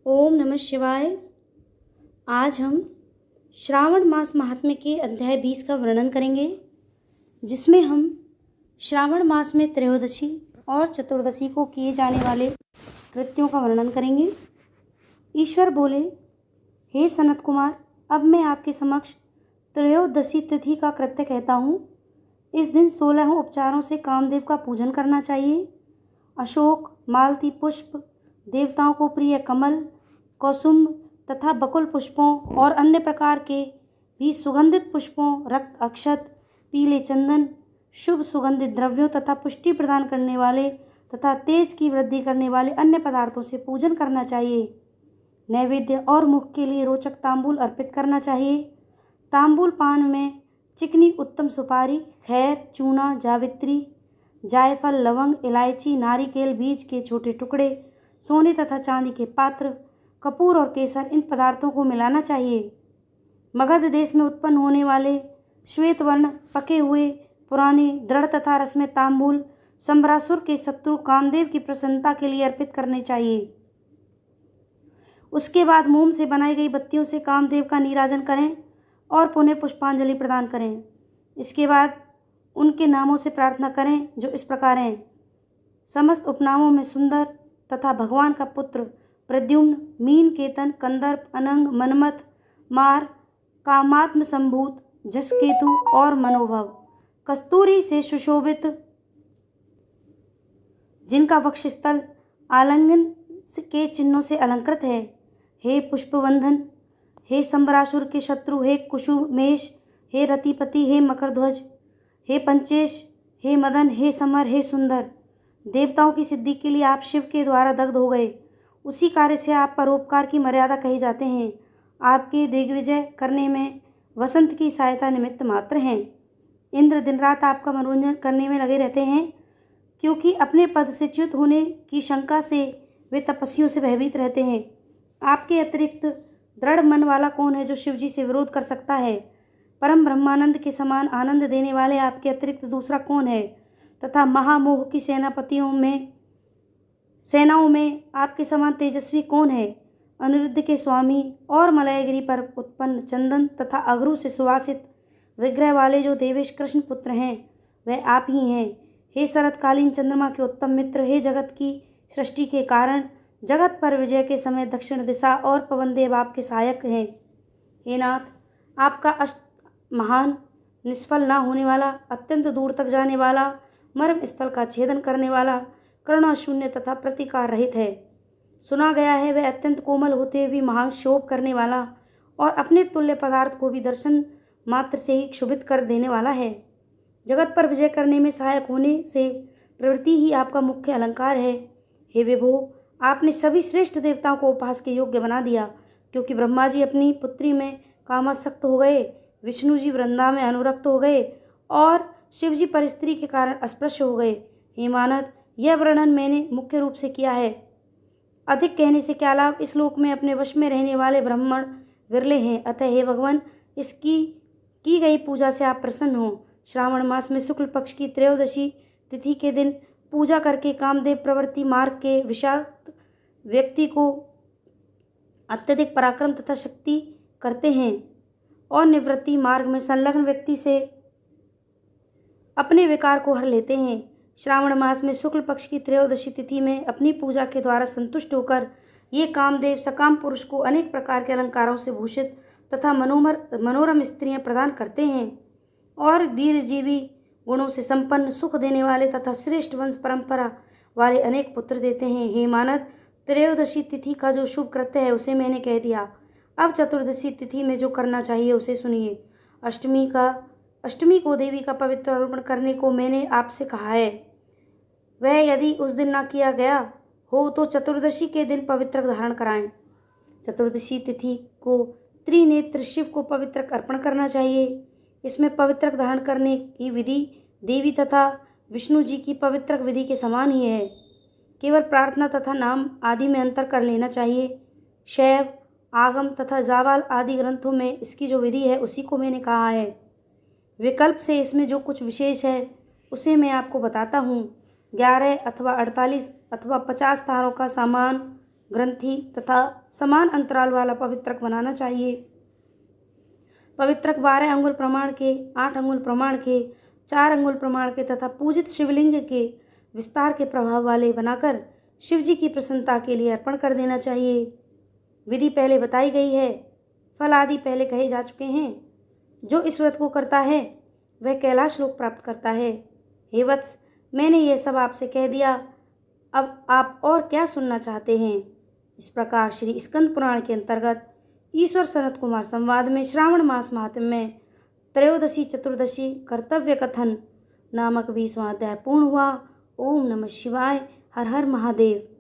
ओम नमः शिवाय। आज हम श्रावण मास महात्म्य के अध्याय 20 का वर्णन करेंगे, जिसमें हम श्रावण मास में त्रयोदशी और चतुर्दशी को किए जाने वाले कृत्यों का वर्णन करेंगे। ईश्वर बोले, हे सनत कुमार, अब मैं आपके समक्ष त्रयोदशी तिथि का कृत्य कहता हूँ। इस दिन 16 उपचारों से कामदेव का पूजन करना चाहिए। अशोक, मालती पुष्प, देवताओं को प्रिय कमल, कौसुम्भ तथा बकुल पुष्पों और अन्य प्रकार के भी सुगंधित पुष्पों, रक्त अक्षत, पीले चंदन, शुभ सुगंधित द्रव्यों तथा पुष्टि प्रदान करने वाले तथा तेज की वृद्धि करने वाले अन्य पदार्थों से पूजन करना चाहिए। नैवेद्य और मुख के लिए रोचक तांबूल अर्पित करना चाहिए। तांबूल पान में चिकनी उत्तम सुपारी, खैर, चूना, जावित्री, जायफल, लवंग, इलायची, नारिकेल बीज के छोटे टुकड़े, सोने तथा चांदी के पात्र, कपूर और केसर, इन पदार्थों को मिलाना चाहिए। मगध देश में उत्पन्न होने वाले श्वेत वर्ण पके हुए पुराने दृढ़ तथा रसमय तांबूल संबरासुर के शत्रु कामदेव की प्रसन्नता के लिए अर्पित करने चाहिए। उसके बाद मोम से बनाई गई बत्तियों से कामदेव का नीराजन करें और पुनः पुष्पांजलि प्रदान करें। इसके बाद उनके नामों से प्रार्थना करें, जो इस प्रकार हैं। समस्त उपनामों में सुंदर तथा भगवान का पुत्र प्रद्युम्न, मीन, केतन, कंदर्प, अनंग, मनमथ, मार, कामात्म संभूत, जसकेतु और मनोभव, कस्तूरी से सुशोभित, जिनका वक्षस्थल आलिंगन के चिन्हों से अलंकृत है। हे पुष्पवंधन, हे संबरासुर के शत्रु, हे कुसुमेश, हे रतिपति, हे मकरध्वज, हे पंचेश, हे मदन, हे समर, हे सुंदर। देवताओं की सिद्धि के लिए आप शिव के द्वारा दग्ध हो गए। उसी कार्य से आप परोपकार की मर्यादा कहे जाते हैं। आपके दिग्विजय करने में वसंत की सहायता निमित्त मात्र हैं। इंद्र दिन रात आपका मनोरंजन करने में लगे रहते हैं, क्योंकि अपने पद से च्युत होने की शंका से वे तपस्वियों से भयभीत रहते हैं। आपके अतिरिक्त दृढ़ मन वाला कौन है जो शिव जी से विरोध कर सकता है? परम ब्रह्मानंद के समान आनंद देने वाले आपके अतिरिक्त दूसरा कौन है? तथा महामोह की सेनाओं में आपके समान तेजस्वी कौन है? अनिरुद्ध के स्वामी और मलयगिरी पर उत्पन्न चंदन तथा अगरू से सुवासित विग्रह वाले जो देवेश कृष्ण पुत्र हैं, वह आप ही हैं। हे शरतकालीन चंद्रमा के उत्तम मित्र, हे जगत की सृष्टि के कारण, जगत पर विजय के समय दक्षिण दिशा और पवनदेव आपके सहायक हैं। हे नाथ, आपका अष्ट महान, निष्फल ना होने वाला, अत्यंत दूर तक जाने वाला, मर्म स्थल का छेदन करने वाला, करुणा शून्य तथा प्रतिकार रहित है। सुना गया है वह अत्यंत कोमल होते हुए भी महान शोभ करने वाला और अपने तुल्य पदार्थ को भी दर्शन मात्र से ही क्षुभित कर देने वाला है। जगत पर विजय करने में सहायक होने से प्रवृत्ति ही आपका मुख्य अलंकार है। हे विभो, आपने सभी श्रेष्ठ देवताओं को उपास के योग्य बना दिया, क्योंकि ब्रह्मा जी अपनी पुत्री में कामासक्त हो गए, विष्णु जी वृंदा में अनुरक्त हो गए और शिव जी पर स्त्री के कारण अस्पृश्य हो गए। हे मानद, यह वर्णन मैंने मुख्य रूप से किया है। अधिक कहने से क्या लाभ? इस लोक में अपने वश में रहने वाले ब्राह्मण विरले हैं। अतः हे भगवान, इसकी की गई पूजा से आप प्रसन्न हो। श्रावण मास में शुक्ल पक्ष की त्रयोदशी तिथि के दिन पूजा करके कामदेव प्रवृत्ति मार्ग के विषाक्त व्यक्ति को अत्यधिक पराक्रम तथा शक्ति करते हैं और निवृत्ति मार्ग में संलग्न व्यक्ति से अपने विकार को हर लेते हैं। श्रावण मास में शुक्ल पक्ष की त्रयोदशी तिथि में अपनी पूजा के द्वारा संतुष्ट होकर ये कामदेव सकाम पुरुष को अनेक प्रकार के अलंकारों से भूषित तथा मनोरम स्त्रियां प्रदान करते हैं और दीर्घजीवी गुणों से संपन्न, सुख देने वाले तथा श्रेष्ठ वंश परंपरा वाले अनेक पुत्र देते हैं। हे मानद, त्रयोदशी तिथि का जो शुभ कृत्य है उसे मैंने कह दिया। अब चतुर्दशी तिथि में जो करना चाहिए उसे सुनिए। अष्टमी को देवी का पवित्र अर्पण करने को मैंने आपसे कहा है। वह यदि उस दिन न किया गया हो तो चतुर्दशी के दिन पवित्र धारण कराएं। चतुर्दशी तिथि को त्रिनेत्र शिव को पवित्र अर्पण करना चाहिए। इसमें पवित्र धारण करने की विधि देवी तथा विष्णु जी की पवित्र विधि के समान ही है। केवल प्रार्थना तथा नाम आदि में अंतर कर लेना चाहिए। शैव, आगम तथा जावाल आदि ग्रंथों में इसकी जो विधि है उसी को मैंने कहा है। विकल्प से इसमें जो कुछ विशेष है उसे मैं आपको बताता हूँ। 11 अथवा 48 अथवा 50 तारों का सामान ग्रंथि तथा समान अंतराल वाला पवित्रक बनाना चाहिए। पवित्रक 12 अंगुल प्रमाण के, 8 अंगुल प्रमाण के, 4 अंगुल प्रमाण के तथा पूजित शिवलिंग के विस्तार के प्रभाव वाले बनाकर शिव जी की प्रसन्नता के लिए अर्पण कर देना चाहिए। विधि पहले बताई गई है, फल आदि पहले कहे जा चुके हैं। जो इस व्रत को करता है वह कैलाश लोक प्राप्त करता है। हे वत्स, मैंने यह सब आपसे कह दिया, अब आप और क्या सुनना चाहते हैं? इस प्रकार श्री स्कंद पुराण के अंतर्गत ईश्वर सनत कुमार संवाद में श्रावण मास महात्म्य में त्रयोदशी चतुर्दशी कर्तव्य कथन नामक 20वां अध्याय पूर्ण हुआ। ओम नमः शिवाय। हर हर महादेव।